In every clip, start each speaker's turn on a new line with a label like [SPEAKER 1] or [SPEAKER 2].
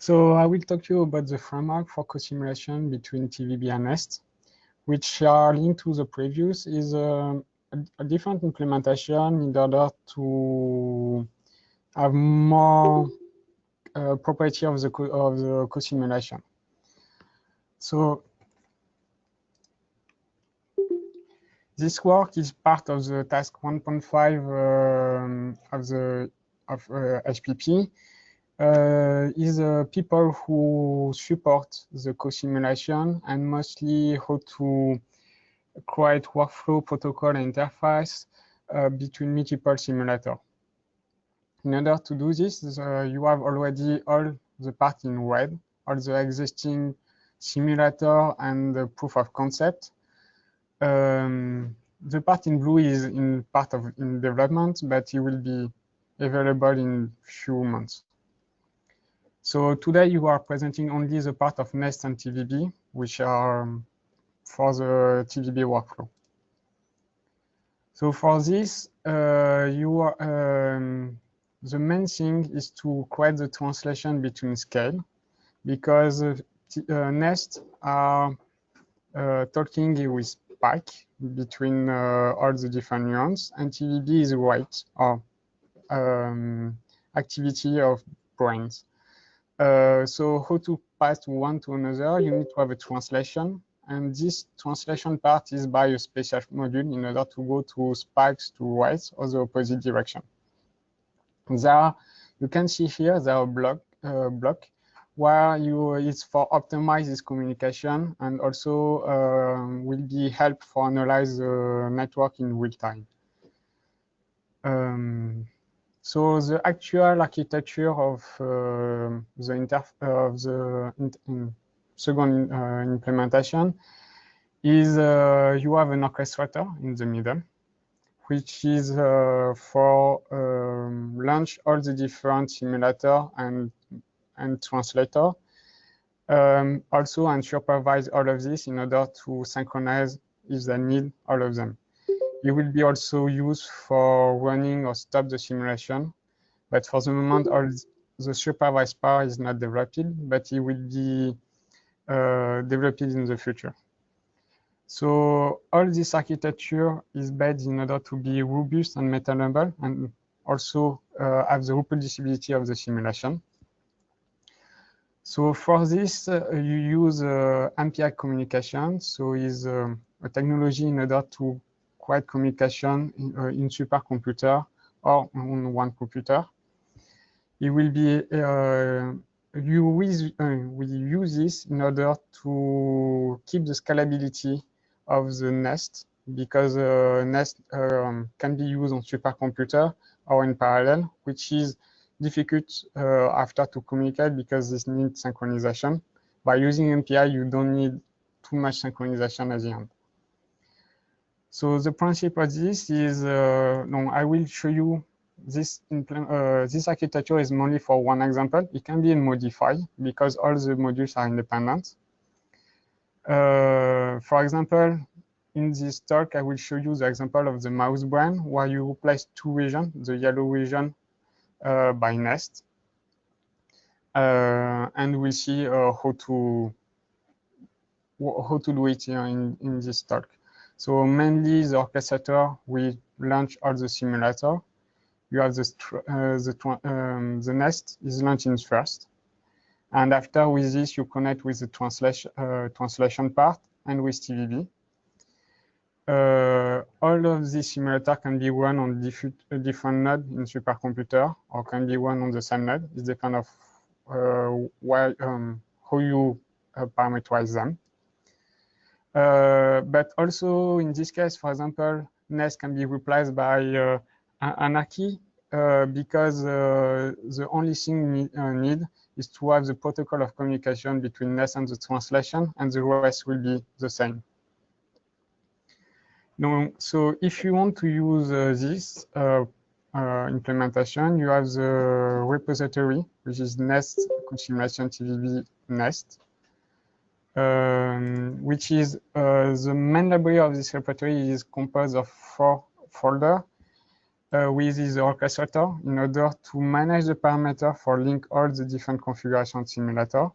[SPEAKER 1] So I will talk to you about the framework for co-simulation between TVB and Nest, which are linked to the previous, is a different implementation in order to have more property of the co-simulation. So this work is part of the task 1.5 of HPP. Is people who support the co-simulation and mostly how to create workflow protocol and interface between multiple simulators. In order to do this, you have already all the part in red, all the existing simulator and the proof of concept. The part in blue is in development, but it will be available in few months. So today you are presenting only the part of Nest and TVB, which are for the TVB workflow. So for this, the main thing is to create the translation between scale, because Nest are talking with spike between all the different neurons, and TVB is rate or activity of brains. So how to pass one to another, you need to have a translation, and this translation part is by a special module in order to go to spikes to right or the opposite direction. There, you can see here there are block where it's for optimize this communication, and also will be help for analyze the network in real time. So the actual architecture of the second implementation is you have an orchestrator in the middle, which is for launch all the different simulator and translator, also and supervise all of this in order to synchronize if they need all of them. It will be also used for running or stop the simulation, but for the moment, all the supervised part is not developed, but it will be developed in the future. So all this architecture is based in order to be robust and maintainable, and also have the reproducibility of the simulation. So for this, you use MPI communication. So is a technology in order to create communication in supercomputer or on one computer. It will be we use this in order to keep the scalability of the Nest, because Nest can be used on supercomputer or in parallel, which is difficult after to communicate because this needs synchronization. By using MPI, you don't need too much synchronization at the end. So the principle of this is, I will show you this architecture is only for one example. It can be modified because all the modules are independent. For example, in this talk, I will show you the example of the mouse brain, where you replace two regions, the yellow region by Nest. And we'll see how to do it here in this talk. So mainly the orchestrator will launch all the simulator. You have the Nest is launching first. And after with this, you connect with the translation part and with TVB. All of these simulator can be run on different node in supercomputer, or can be run on the same node. It depends of how you parameterize them. But also in this case, for example, Nest can be replaced by Anarchy, because the only thing need is to have the protocol of communication between Nest and the translation, and the rest will be the same. No, so if you want to use this implementation, you have the repository, which is Nest co-simulation TVB Nest, which is the main library of this repository is composed of 4 folders. with the orchestrator in order to manage the parameter for link all the different configuration simulator.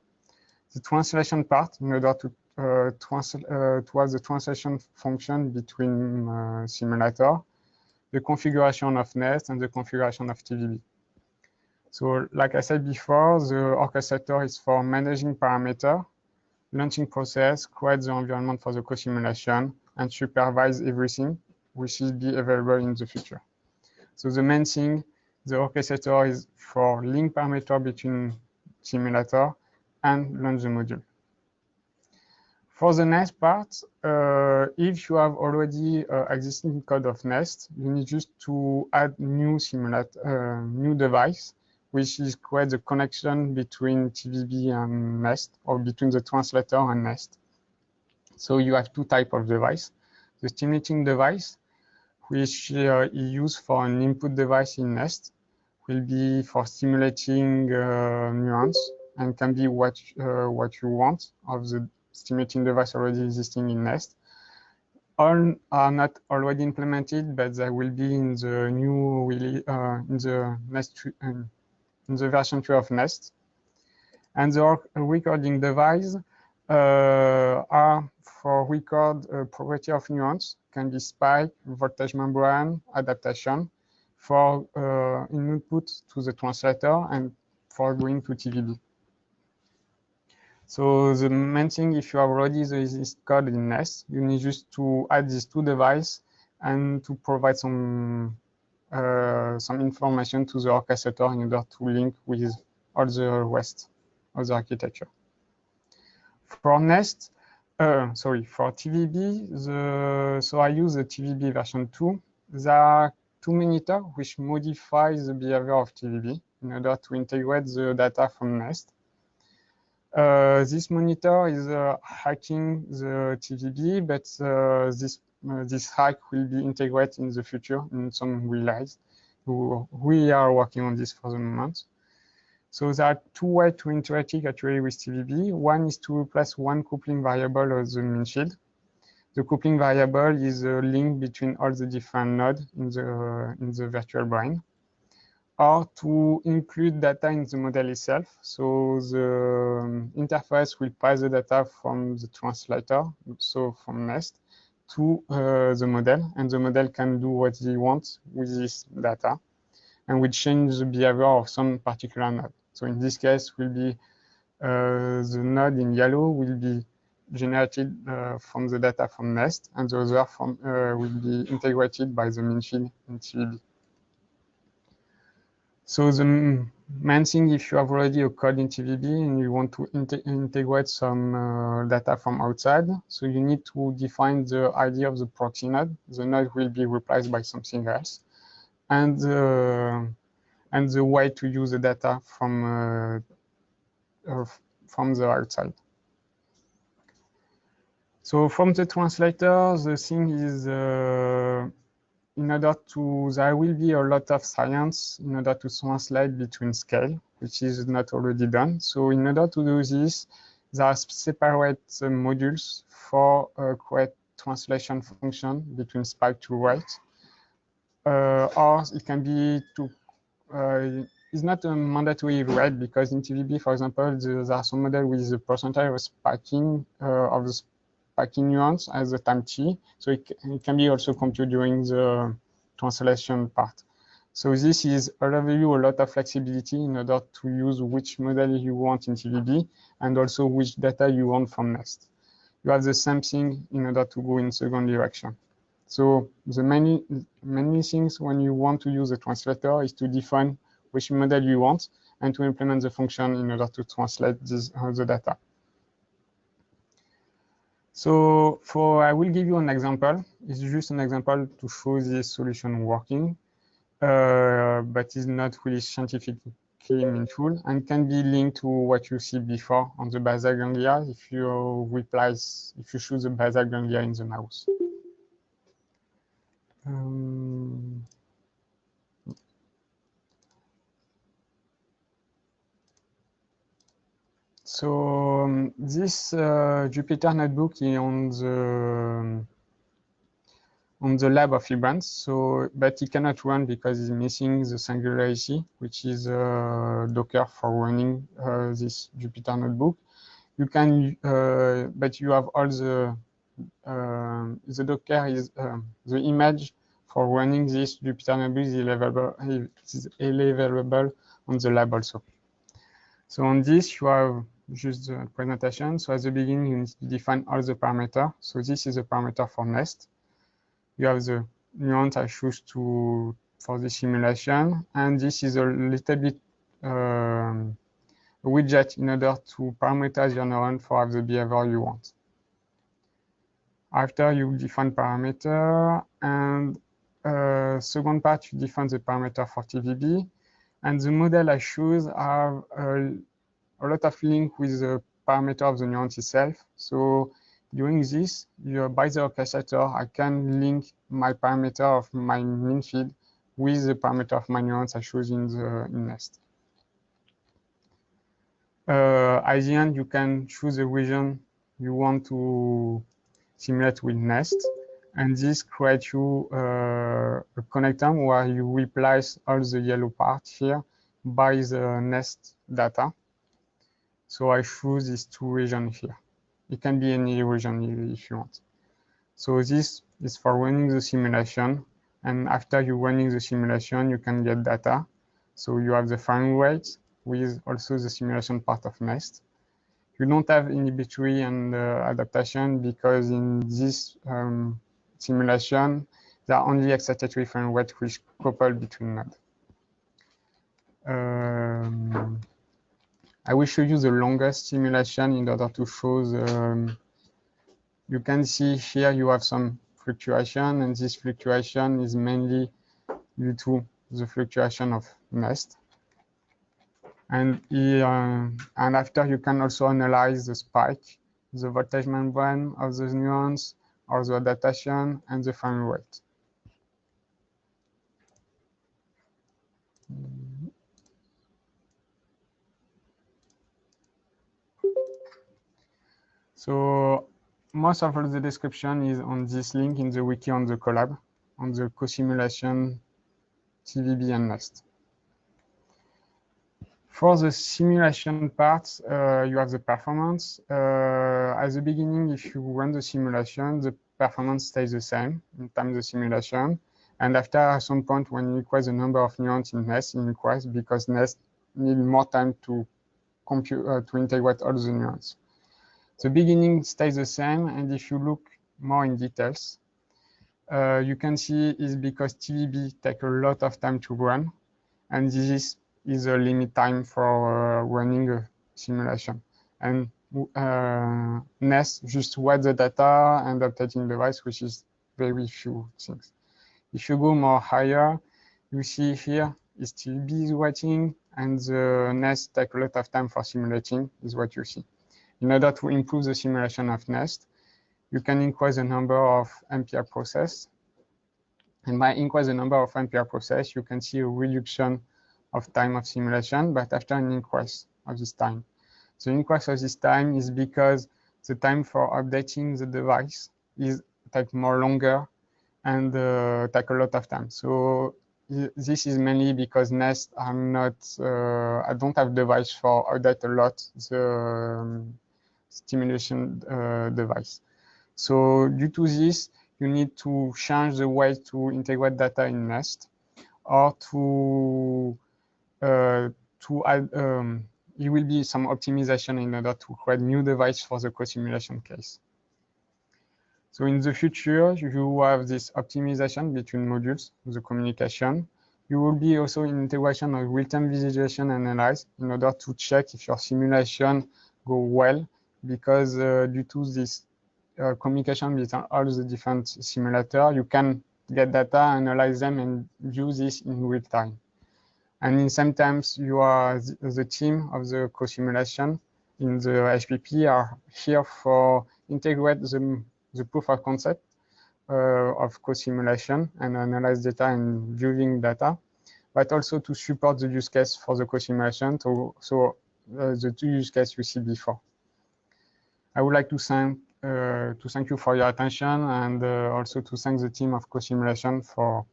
[SPEAKER 1] The translation part in order to have the translation function between simulator, the configuration of Nest, and the configuration of TVB. So like I said before, the orchestrator is for managing parameter, launching process, create the environment for the co-simulation, and supervise everything which will be available in the future. So the main thing, the orchestrator is for link parameter between simulator and launch the module. For the Nest part, if you have already existing code of Nest, you need just to add new new device, which is create the connection between TVB and Nest, or between the translator and Nest. So you have two types of device. The stimulating device, which is used for an input device in Nest, will be for stimulating nuance and can be what you want of the stimulating device already existing in Nest. All are not already implemented, but they will be in the new in the Nest in the version 2 of Nest. And the recording device are for record property of nuance, can be spike, voltage membrane, adaptation, for input to the translator and for going to TVB. So the main thing, if you have already this code in Nest, you need just to add these two devices and to provide some information to the orchestrator in order to link with all the rest of the architecture. For Nest, for TVB, so I use the TVB version 2. There are two monitors which modify the behavior of TVB in order to integrate the data from Nest. This monitor is hacking the TVB, but this hack will be integrated in the future in some relays. We are working on this for the moment. So there are two ways to interact actually with TVB. One is to replace one coupling variable of the mean field. The coupling variable is a link between all the different nodes in the virtual brain, or to include data in the model itself. So the interface will pass the data from the translator, so from Nest, to the model, and the model can do what they want with this data, and will change the behavior of some particular node. So in this case, will be the node in yellow will be generated from the data from Nest, and the other will be integrated by the mean field in TVB. So the main thing, if you have already a code in TVB and you want to integrate some data from outside, so you need to define the ID of the proxy node. The node will be replaced by something else, and the way to use the data from the outside. So from the translator, the thing is, in order to, there will be a lot of science in order to translate between scale, which is not already done. So in order to do this, there are separate modules for create translation function between spike to write, or it can be to, it's not a mandatory write, because in TVB, for example, there are some models with the percentage of spiking of the spiking nuance as the time t, so it can be also computed during the translation part. So this is allow you a lot of flexibility in order to use which model you want in TVB, and also which data you want from Nest. You have the same thing in order to go in second direction. So the many things when you want to use a translator is to define which model you want and to implement the function in order to translate the data. So I will give you an example. It's just an example to show this solution working, but it's not really scientifically meaningful and can be linked to what you see before on the basal ganglia if you choose the basal ganglia in the mouse. So this Jupyter notebook is on the lab of Librance. So, but it cannot run because it's missing the Singularity, which is Docker for running this Jupyter notebook. You can, but you have all the Docker is the image for running this Jupyter notebook is available on the lab also. So on this, you have just the presentation. So at the beginning, you need to define all the parameters. So this is a parameter for Nest. You have the nuance I choose for the simulation, and this is a little bit widget in order to parameterize your neuron for the behavior you want. After you define parameter, and second part, you define the parameter for TVB, and the model I choose have a lot of link with the parameter of the neuron itself. So doing this, by the orchestrator, I can link my parameter of my mean feed with the parameter of my neurons I choose in Nest. At the end, you can choose a region you want to simulate with Nest, and this creates you a connector where you replace all the yellow part here by the Nest data. So I choose these two regions here. It can be any region if you want. So this is for running the simulation, and after you running the simulation, you can get data. So you have the frame rate with also the simulation part of Nest. You don't have inhibitory and adaptation because in this simulation, there are only excitatory frame rate which couple between nodes. I will show you the longest simulation in order to show the, you can see here you have some fluctuation, and this fluctuation is mainly due to the fluctuation of Nest. And after you can also analyze the spike, the voltage membrane of the neurons, or the adaptation, and the frame rate. So most of the description is on this link in the wiki on the Colab, on the co-simulation TVB and Nest. For the simulation part, you have the performance. At the beginning, if you run the simulation, the performance stays the same in terms of the simulation. And after, at some point, when you increase the number of neurons in Nest, it increases because Nest needs more time to compute to integrate all the neurons. The beginning stays the same, and if you look more in details, you can see is because TVB takes a lot of time to run, and this is a limit time for running a simulation. And Nest just writes the data and updating the device, which is very few things. If you go more higher, you see here is TVB is writing, and the Nest takes a lot of time for simulating, is what you see. In order to improve the simulation of Nest, you can increase the number of MPR process. And by increase the number of MPR process, you can see a reduction of time of simulation, but after an increase of this time. The increase of this time is because the time for updating the device is take more longer and take a lot of time. So this is mainly because Nest are not, I don't have device for update a lot the stimulation device. So due to this, you need to change the way to integrate data in Nest, or to add, it will be some optimization in order to create new device for the co-simulation case. So in the future, you have this optimization between modules, the communication. You will be also in integration of real-time visualization and analyze in order to check if your simulation go well, because due to this communication between all the different simulators, you can get data, analyze them, and use this in real time. And sometimes you are the team of the co-simulation in the HPP are here for integrate the proof of concept of co-simulation and analyze data and viewing data, but also to support the use case for the co-simulation, so the two use cases you see before. I would like to thank to thank you for your attention, and also to thank the team of Co-Simulation for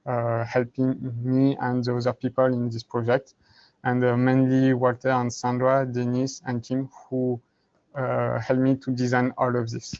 [SPEAKER 1] helping me and the other people in this project, and mainly Walter and Sandra, Dennis, and Kim, who helped me to design all of this.